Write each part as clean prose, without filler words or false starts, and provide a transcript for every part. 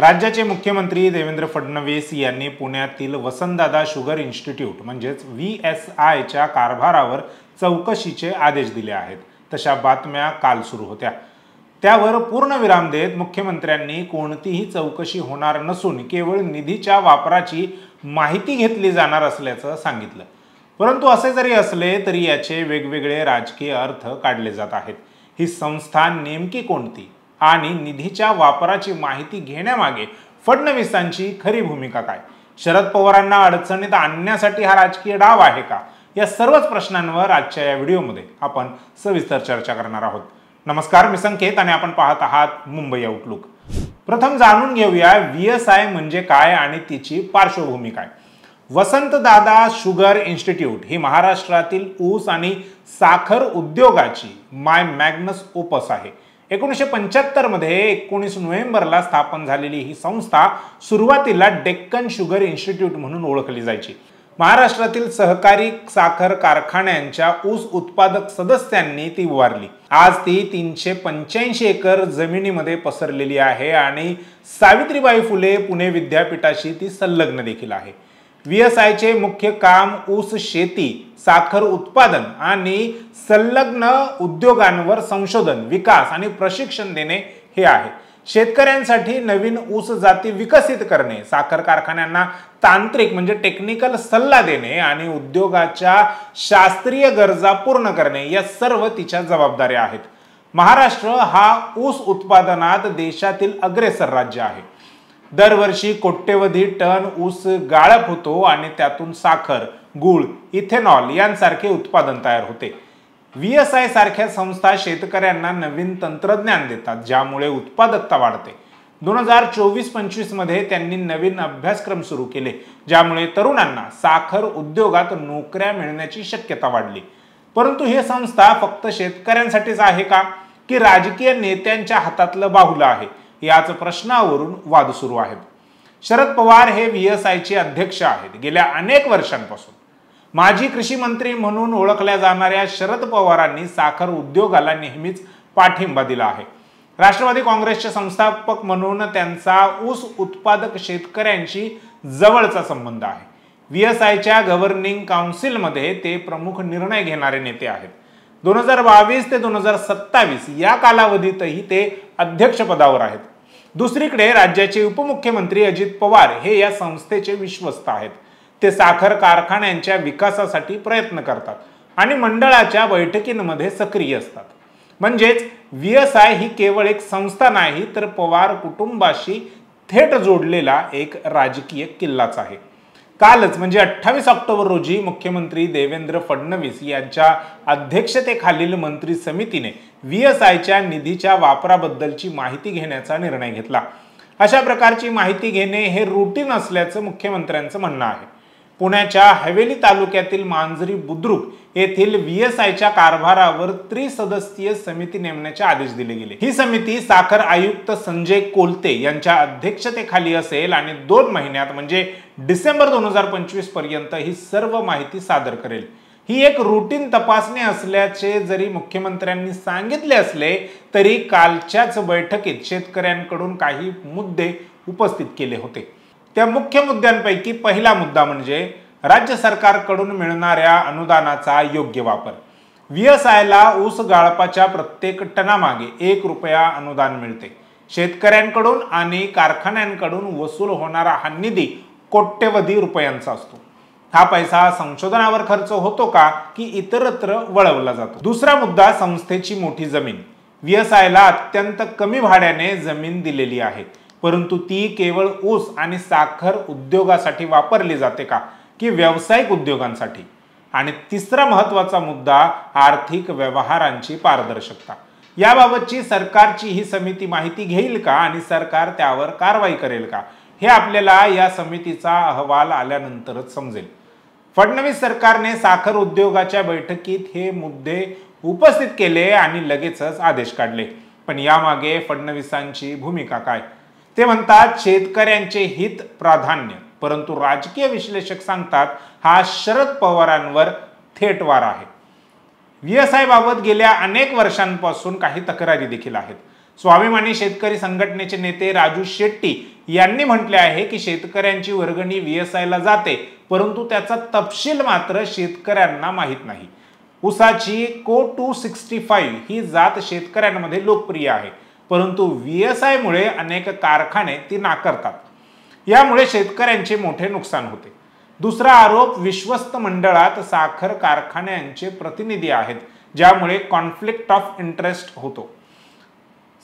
राज्याचे मुख्यमंत्री देवेंद्र फडणवीस यांनी पुण्यातील वसंतदादा शुगर इन्स्टिट्यूट म्हणजेच VSIच्या कारभारावर चौकशीचे आदेश दिले आहेत। तशा बातम्या काल सुरू होत्या। त्यावर पूर्णविराम देत मुख्यमंत्र्यांनी कोणतीही चौकशी होणार नसून केवळ निधीच्या वापराची माहिती घेतली जाणार असल्याचं सांगितलं। परंतु असे जरी असले तरी याचे वेगवेगळे राजकीय अर्थ काढले जात आहेत। ही संस्था नेमकी कोणती आणि निधीच्या वापराची माहिती घेण्यामागे फडणवीसांची खरी भूमिका काय? शरद पवारांना अडचणीत आणण्यासाठी हा राजकीय डाव आहे का? या सर्वच प्रश्नांवर आजच्या या व्हिडिओमध्ये आपण सविस्तर चर्चा करणार आहोत। नमस्कार, मी संकेत आणि आपण पाहत आहात मुंबई आउटलुक। प्रथम जाणून घेऊया VSI म्हणजे काय आणि तिची पार्श्वभूमी काय। वसंतदादा शुगर इन्स्टिट्यूट ही महाराष्ट्रातील ऊस आणि साखर उद्योगाची माय मॅग्नस ओपस आहे। 1975 मध्ये 19 नोव्हेंबरला स्थापन झालेली ही संस्था सुरुवातीला डेक्कन शुगर इन्स्टिट्यूट म्हणून ओळखली जायची। महाराष्ट्रातील सहकारी साखर कारखान्यांच्या ऊस उत्पादक सदस्यांनी ती उभारली। आज ती 385 एकर जमिनीमध्ये पसरलेली आहे आणि सावित्रीबाई फुले पुणे विद्यापीठाशी ती संलग्न देखील आहे। VSIचे मुख्य काम ऊस शेती, साखर उत्पादन आणि संलग्न उद्योगांवर संशोधन, विकास आणि प्रशिक्षण देणे हे आहे। शेतकऱ्यांसाठी नवीन ऊस जाती विकसित करणे, साखर कारखान्यांना तांत्रिक म्हणजे टेक्निकल सल्ला देणे आणि उद्योगाच्या शास्त्रीय गरजा पूर्ण करणे या सर्व तिच्या जबाबदाऱ्या आहेत। महाराष्ट्र हा ऊस उत्पादनात देशातील अग्रेसर राज्य आहे। दरवर्षी कोट्यवधी टन ऊस गाळप होतो आणि त्यातून साखर, गूळ, इथेनॉल यांसारखे उत्पादन तयार होते। VSI सारख्या संस्था शेतकऱ्यांना नवीन तंत्रज्ञान देतात, ज्यामुळे उत्पादकता वाढते। 2024-25 मध्ये त्यांनी नवीन अभ्यासक्रम सुरू केले, ज्यामुळे तरुणांना साखर उद्योगात नोकऱ्या मिळण्याची शक्यता वाढली। परंतु ही संस्था फक्त शेतकऱ्यांसाठीच आहे का की राजकीय नेत्यांच्या हातातलं बाहुलं आहे? याच प्रश्नावरून वाद सुरू आहेत। शरद पवार हे VSIचे अध्यक्ष आहेत। गेल्या अनेक वर्षांपासून माजी कृषी मंत्री म्हणून ओळखल्या जाणाऱ्या शरद पवारांनी साखर उद्योगाला नेहमीच पाठिंबा दिला आहे। राष्ट्रवादी काँग्रेसचे संस्थापक म्हणून त्यांचा ऊस उत्पादक शेतकऱ्यांशी जवळचा संबंध आहे। VSIच्या गव्हर्निंग काउन्सिलमध्ये ते प्रमुख निर्णय घेणारे नेते आहेत। 2022 ते 2027 या कालावधीतही ते अध्यक्षपदावर आहेत। दुसरीकडे राज्याचे उपमुख्यमंत्री अजित पवार हे या संस्थेचे विश्वस्त आहेत। ते साखर कारखान्यांच्या विकासासाठी प्रयत्न करतात आणि मंडळाच्या बैठकींमध्ये सक्रिय असतात। म्हणजेच VSI ही केवळ एक संस्था नाही तर पवार कुटुंबाशी थेट जोडलेला एक राजकीय किल्लाच आहे। कालच म्हणजे 28 ऑक्टोबर रोजी मुख्यमंत्री देवेंद्र फडणवीस यांच्या अध्यक्षतेखालील मंत्री समितीने VSIच्या निधीच्या वापराबद्दलची माहिती घेण्याचा निर्णय घेतला। अशा प्रकारची माहिती घेणे हे रूटीन असल्याचं मुख्यमंत्र्यांचं म्हणणं आहे। पुण्याच्या हवेली तालुक्यातील मांजरी बुद्रुक येथील VSIच्या कारभारावर त्रिसदस्यीय समिती नेमण्याचे आदेश दिले गेले। ही समिती साखर आयुक्त संजय कोलते यांच्या अध्यक्षतेखाली असेल आणि 2 महिन्यात म्हणजे डिसेंबर 2025 पर्यंत ही सर्व माहिती सादर करेल। ही एक रूटीन तपासणी असल्याचे जरी मुख्यमंत्र्यांनी सांगितले असले तरी कालच्याच बैठकीत शेतकऱ्यांकडून काही मुद्दे उपस्थित केले होते। त्या मुख्य मुद्द्यांपैकी पहिला मुद्दा म्हणजे राज्य सरकारकडून मिळणाऱ्या अनुदानाचा योग्य वापर। VSIला ऊस गाळपाच्या प्रत्येक टनामागे 1 रुपया अनुदान मिळते। शेतकऱ्यांकडून आणि कारखान्यांकडून वसूल होणारा हा निधी कोट्यवधी रुपयांचा असतो। हा पैसा संशोधनावर खर्च होतो का की इतरत्र वळवला जातो? दुसरा मुद्दा संस्थेची मोठी जमीन। VSIला अत्यंत कमी भाड्याने जमीन दिलेली आहे, परंतु ती केवळ ऊस आणि साखर उद्योगासाठी वापरली जाते का की व्यावसायिक उद्योगांसाठी? आणि तिसरा महत्त्वाचा मुद्दा आर्थिक व्यवहारांची पारदर्शकता। याबाबतची सरकारची ही समिती माहिती घेईल का आणि सरकार त्यावर कारवाई करेल का हे आपल्याला या समितीचा अहवाल आल्यानंतरच समजेल। फडणवीस सरकारने साखर उद्योगाच्या बैठकीत हे मुद्दे उपस्थित केले आणि लगेचच आदेश काढले। पण यामागे फडणवीसांची भूमिका काय? ते म्हणतात शेतकऱ्यांचे हित प्राधान्य, परंतु राजकीय विश्लेषक सांगतात हा शरद पवारांवर थेट वार आहे। VSI बाबत गेल्या अनेक वर्षांपासून काही तक्रारी देखील आहेत। स्वाभिमानी शेतकरी संघटनेचे नेते राजू शेट्टी यांनी म्हटले आहे की शेतकऱ्यांची वर्गणी VSIला जाते, परंतु त्याचा तपशील मात्र शेतकऱ्यांना माहीत नाही. ऊसाची को 265 ही जात शेतकऱ्यांमध्ये लोकप्रिय आहे, परंतु VSI मुळे अनेक कारखाने ती नाकारतात. यामुळे शेतकऱ्यांचे मोठे नुकसान होते. दुसरा आरोप, विश्वस्त मंडळात साखर कारखान्यांचे प्रतिनिधी आहेत, ज्यामुळे कॉन्फ्लिक्ट ऑफ इंटरेस्ट होतो.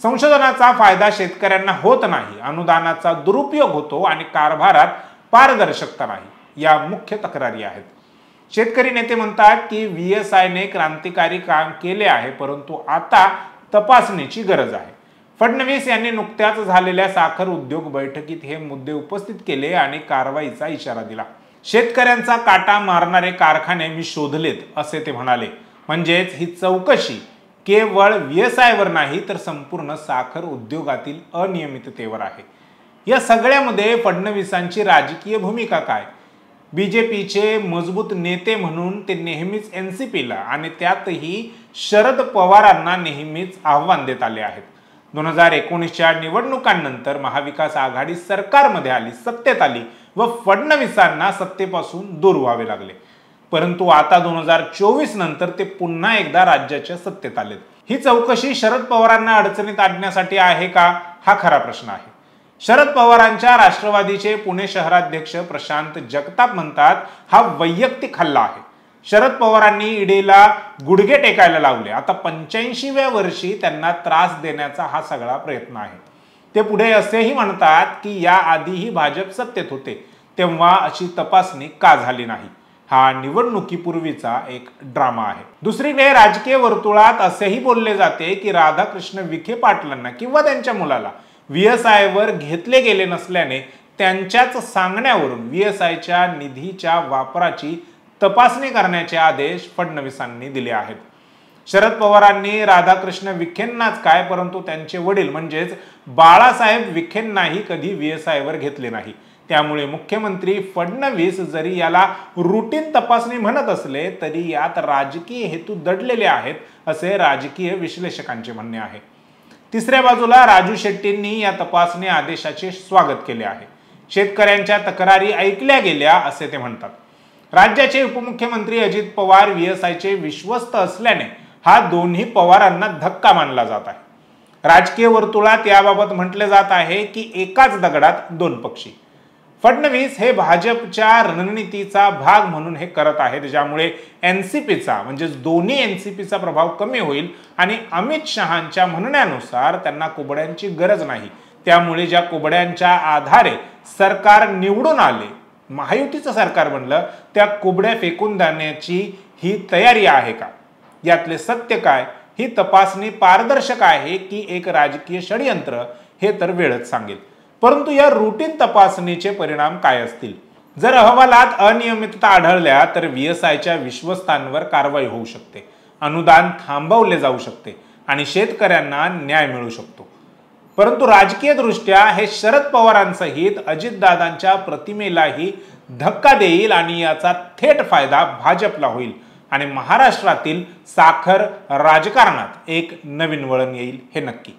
संशोधनाचा फायदा शेतकऱ्यांना होत नाही, अनुदानाचा दुरुपयोग होतो आणि कारभारात पारदर्शकता नाही, या मुख्य तक्रारी आहेत. शेतकरी नेते म्हणतात की VSIने क्रांतिकारी काम केले आहे, परंतु आता तपासणीची गरज आहे. फडणवीस यांनी नुकत्याच झालेल्या साखर उद्योग बैठकीत हे मुद्दे उपस्थित केले आणि कारवाईचा इशारा दिला. शेतकऱ्यांचा काटा मारणारे कारखाने मी शोधलेत, असे ते म्हणाले. म्हणजेच ही चौकशी केवळ VSIवर नाही तर संपूर्ण साखर उद्योगातील अनियमिततेवर आहे. या सगळ्यामध्ये फडणवीसांची राजकीय भूमिका काय? BJPचे मजबूत नेते म्हणून ते नेहमीच NCPला आणि त्यातही शरद पवारांना नेहमीच आव्हान देत आले आहेत. 2019च्या निवडणुकांनंतर महाविकास आघाडी सरकारमध्ये आली, सत्तेत आली व फडणवीसांना सत्तेपासून दूर व्हावे लागले. परंतु आता 2024 नंतर ते पुन्हा एकदा राज्याच्या सत्तेत आलेत. ही चौकशी शरद पवारांना अडचणीत आणण्यासाठी आहे का, हा खरा प्रश्न आहे. शरद पवारांच्या राष्ट्रवादीचे पुणे शहराध्यक्ष प्रशांत जगताप म्हणतात, हा वैयक्तिक हल्ला आहे. शरद पवारांनी ईडीला गुडघे टेकायला लावले. आता 85व्या वर्षी त्यांना त्रास देण्याचा हा सगळा प्रयत्न आहे. ते पुढे असेही म्हणतात की या आधीही भाजप सत्तेत होते, तेव्हा अशी तपासणी का झाली नाही. हा निवडणुकीपूर्वीचा एक ड्रामा आहे. दुसरीकडे राजकीय वर्तुळात असेही बोलले जाते की राधाकृष्ण विखे पाटलांना किंवा त्यांच्या मुलाला VSIवर घेतले गेले नसल्याने त्यांच्याच सांगण्यावरून VSIच्या निधीच्या वापराची तपासणी करण्याचे आदेश फडणवीसांनी दिले आहेत. शरद पवारांनी राधाकृष्ण विखेंनाच काय, परंतु त्यांचे वडील म्हणजेच बाळासाहेब विखेंनाही कधी VSIवर घेतले नाही. त्यामुळे मुख्यमंत्री फडणवीस जरी याला रुटीन तपासणी म्हणत असले तरी यात राजकीय हेतू दडलेले आहेत, असे राजकीय विश्लेषकांचे म्हणणे आहे. तिसऱ्या बाजूला राजू शेट्टींनी या तपासणी आदेशाचे स्वागत केले आहे. शेतकऱ्यांच्या तक्रारी ऐकल्या गेल्या, असे ते म्हणतात. राज्याचे उपमुख्यमंत्री अजित पवार VSIचे विश्वस्त असल्याने हा दोन्ही पवारांना धक्का मानला जात आहे. राजकीय वर्तुळात याबाबत म्हटले जात आहे की एकाच दगडात दोन पक्षी. फडणवीस हे भाजपच्या रणनीतीचा भाग म्हणून हे करत आहेत, ज्यामुळे NCPचा म्हणजेच दोन्ही NCPचा प्रभाव कमी होईल आणि अमित शहांच्या म्हणण्यानुसार त्यांना कुबड्यांची गरज नाही. त्यामुळे ज्या कुबड्यांच्या आधारे सरकार निवडून आले, महायुतीचं सरकार बनलं, त्या कुबड्या फेकून देण्याची ही तयारी आहे का? यातले सत्य काय? ही तपासणी पारदर्शक आहे की एक राजकीय षडयंत्र, हे तर वेळच सांगेल. परंतु या रुटीन तपासणीचे परिणाम काय असतील? जर अहवालात अनियमितता आढळल्या तर VSIच्या विश्वस्तांवर कारवाई होऊ शकते, अनुदान थांबवले जाऊ शकते आणि शेतकऱ्यांना न्याय मिळू शकतो. परंतु राजकीय दृष्ट्या हे शरद पवारांचं हित अजितदादांच्या प्रतिमेलाही धक्का देईल आणि याचा थेट फायदा भाजपला होईल आणि महाराष्ट्रातील साखर राजकारणात एक नवीन वळण येईल, हे नक्की.